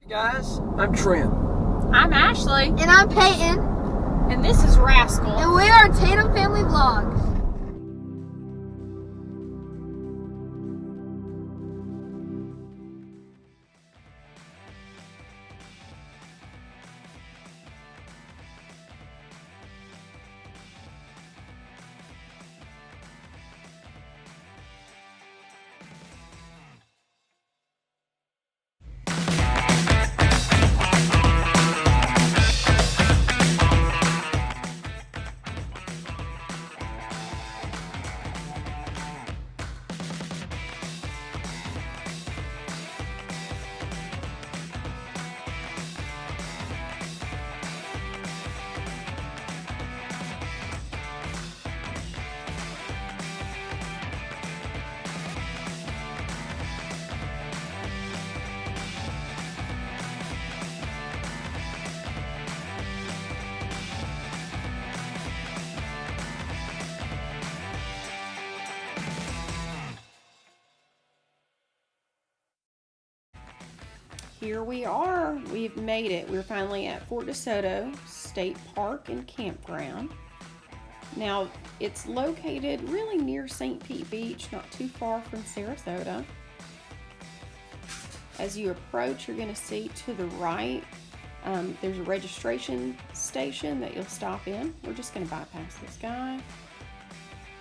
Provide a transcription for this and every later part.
Guys, I'm Trent. I'm Ashley. And I'm Peyton. And this is Rascal. And we are Tatum Family Vlogs. Here we are. We've made it. We're finally at Fort DeSoto State Park and Campground. Now, it's located really near St. Pete Beach, not too far from Sarasota. As you approach, you're going to see to the right, there's a registration station that you'll stop in. We're just going to bypass this guy.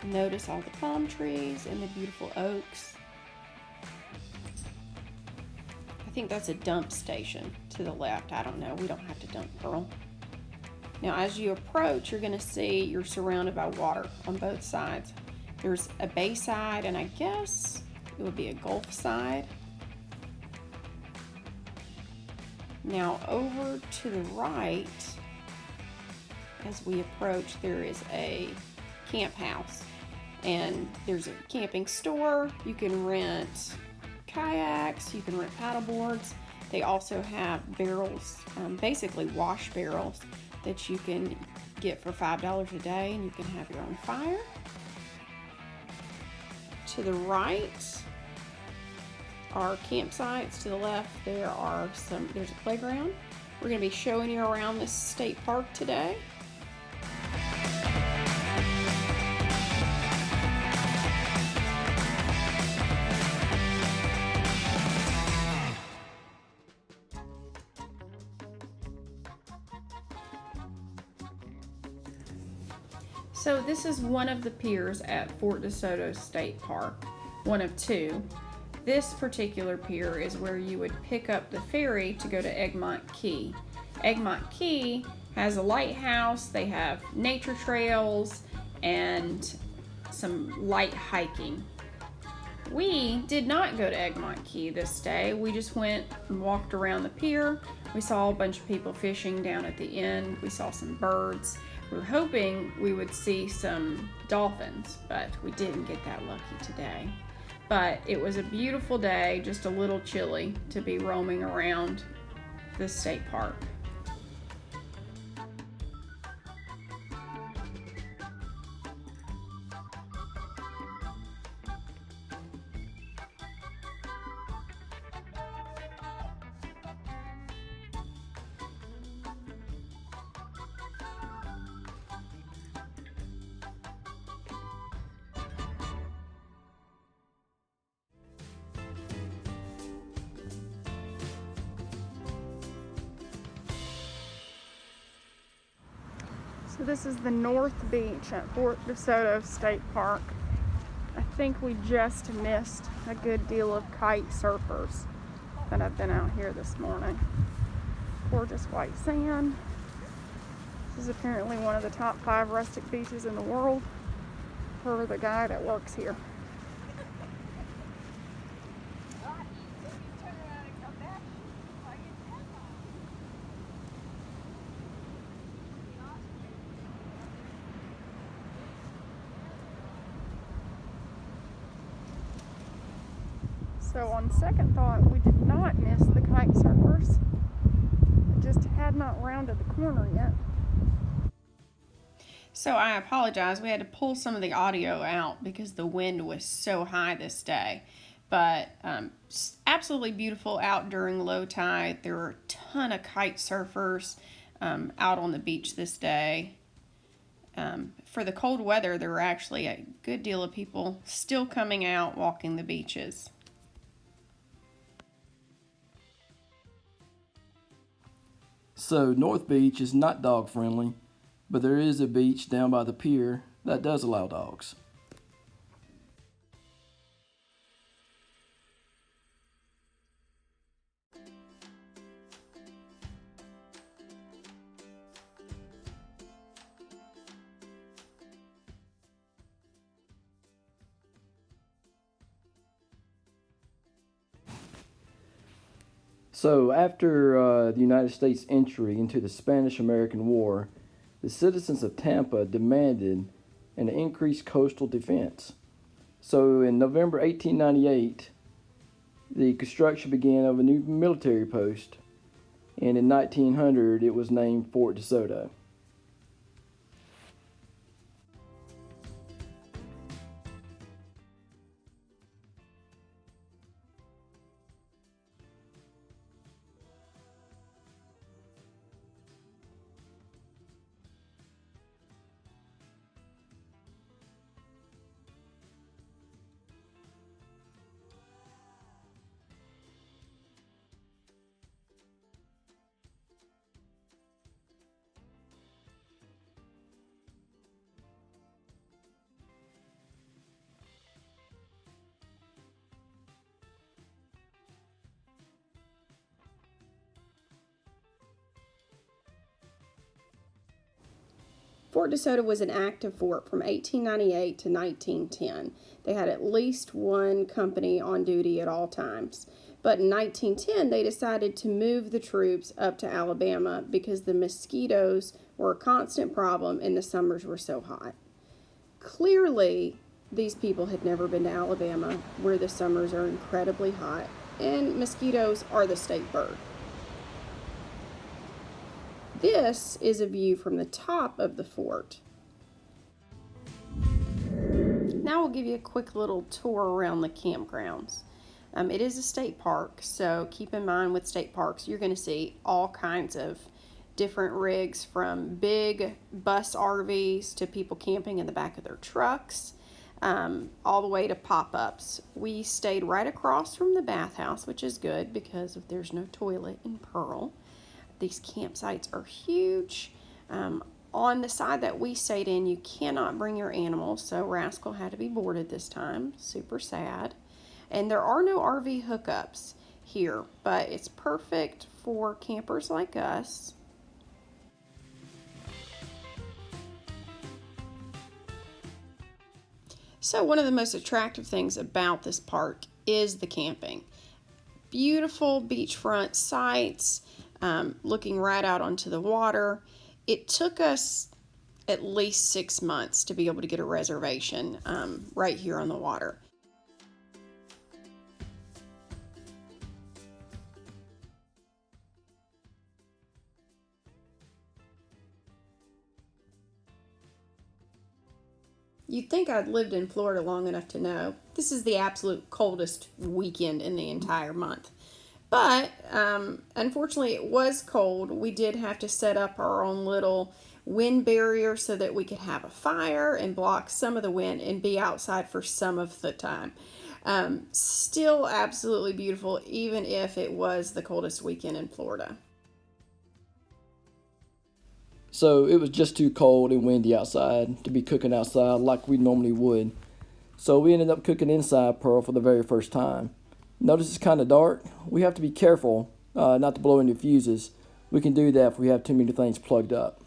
Notice all the palm trees and the beautiful oaks. I think that's a dump station to the left. I don't know. We don't have to dump Pearl. Now, as you approach, you're going to see you're surrounded by water on both sides. There's a bay side, and I guess it would be a gulf side. Now, over to the right, as we approach, there is a camp house, and there's a camping store. You can rent kayaks, you can rent paddle boards. They also have barrels, basically wash barrels, that you can get for $5 a day, and you can have your own fire. To the right are campsites. To the left there's a playground. We're going to be showing you around this state park today. So this is one of the piers at Fort DeSoto State Park, one of two. This particular pier is where you would pick up the ferry to go to Egmont Key. Egmont Key has a lighthouse, they have nature trails, and some light hiking. We did not go to Egmont Key this day. We just went and walked around the pier. We saw a bunch of people fishing down at the end. We saw some birds. We were hoping we would see some dolphins, but we didn't get that lucky today. But it was a beautiful day, just a little chilly to be roaming around the state park. So this is the North Beach at Fort DeSoto State Park. I think we just missed a good deal of kite surfers that have been out here this morning. Gorgeous white sand. This is apparently one of the top 5 rustic beaches in the world for the guy that works here. So on second thought, we did not miss the kite surfers. It just had not rounded the corner yet. So I apologize. We had to pull some of the audio out because the wind was so high this day. But absolutely beautiful out during low tide. There are a ton of kite surfers out on the beach this day. For the cold weather, there were actually a good deal of people still coming out walking the beaches. So North Beach is not dog friendly, but there is a beach down by the pier that does allow dogs. So, after the United States' entry into the Spanish-American War, the citizens of Tampa demanded an increased coastal defense. So, in November 1898, the construction began of a new military post, and in 1900, it was named Fort DeSoto. Fort DeSoto was an active fort from 1898 to 1910. They had at least one company on duty at all times. But in 1910, they decided to move the troops up to Alabama because the mosquitoes were a constant problem and the summers were so hot. Clearly, these people had never been to Alabama, where the summers are incredibly hot, and mosquitoes are the state bird. This is a view from the top of the fort. Now we'll give you a quick little tour around the campgrounds. It is a state park, so keep in mind with state parks, you're going to see all kinds of different rigs, from big bus RVs to people camping in the back of their trucks, all the way to pop-ups. We stayed right across from the bathhouse, which is good because there's no toilet in Pearl. These campsites are huge. On the side that we stayed in, you cannot bring your animals, so Rascal had to be boarded this time. Super sad. And there are no RV hookups here, but it's perfect for campers like us. So one of the most attractive things about this park is the camping. Beautiful beachfront sites, looking right out onto the water. It took us at least 6 months to be able to get a reservation right here on the water. You'd think I'd lived in Florida long enough to know this is the absolute coldest weekend in the entire month. But unfortunately, it was cold. We did have to set up our own little wind barrier so that we could have a fire and block some of the wind and be outside for some of the time. Still absolutely beautiful, even if it was the coldest weekend in Florida. So it was just too cold and windy outside to be cooking outside like we normally would. So we ended up cooking inside Pearl for the very first time. Notice it's kind of dark. We have to be careful not to blow any fuses. We can do that if we have too many things plugged up.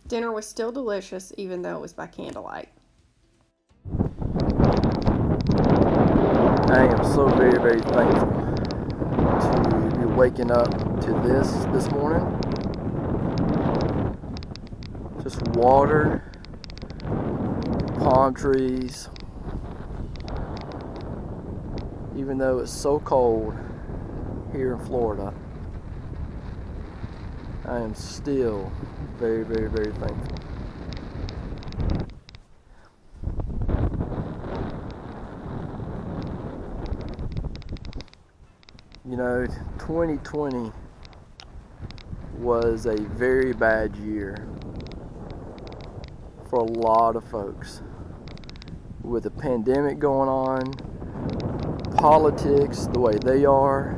Dinner was still delicious, even though it was by candlelight. I am so very, very thankful to be waking up to this morning. Just water, palm trees. Even though it's so cold here in Florida, I am still very, very, very thankful. You know, 2020 was a very bad year for a lot of folks. With the pandemic going on, politics the way they are,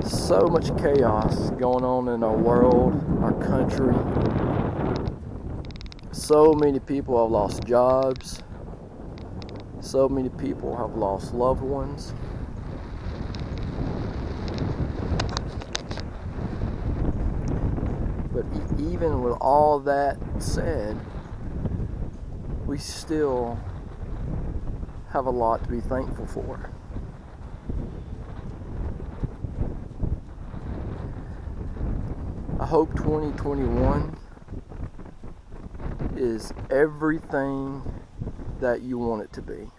so much chaos going on in our world, our country. So many people have lost jobs. So many people have lost loved ones. But even with all that said, we still have a lot to be thankful for. I hope 2021 is everything that you want it to be.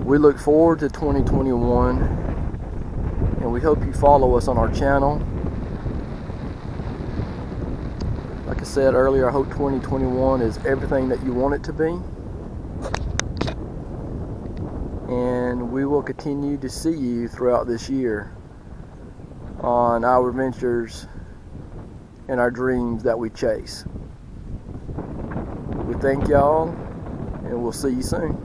We look forward to 2021, and we hope you follow us on our channel. Like I said earlier, I hope 2021 is everything that you want it to be. And we will continue to see you throughout this year on our adventures and our dreams that we chase. We thank y'all, and we'll see you soon.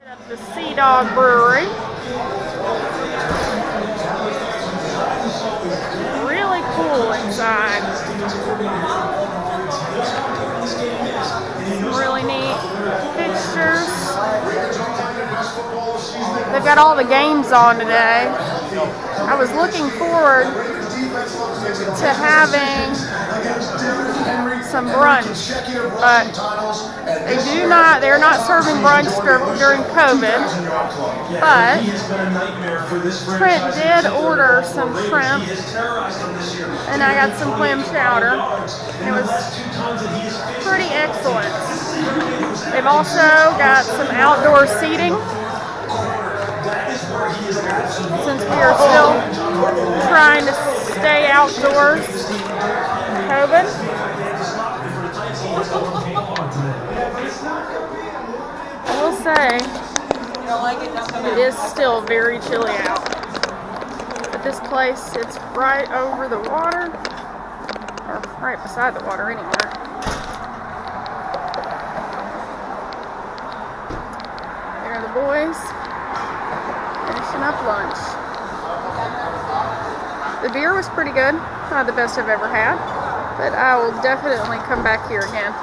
At the Sea Dog Brewery. Really cool inside. Some really neat fixtures. They've got all the games on today. I was looking forward to having some brunch, but they're not serving brunch during COVID, but Trent did order some shrimp, and I got some clam chowder, and it was pretty excellent. They've also got some outdoor seating, since we are still trying to stay outdoors COVID. I will say, it is still very chilly out. But this place, it's right over the water, or right beside the water anywhere. There are the boys finishing up lunch. The beer was pretty good, not the best I've ever had, but I will definitely come back here again.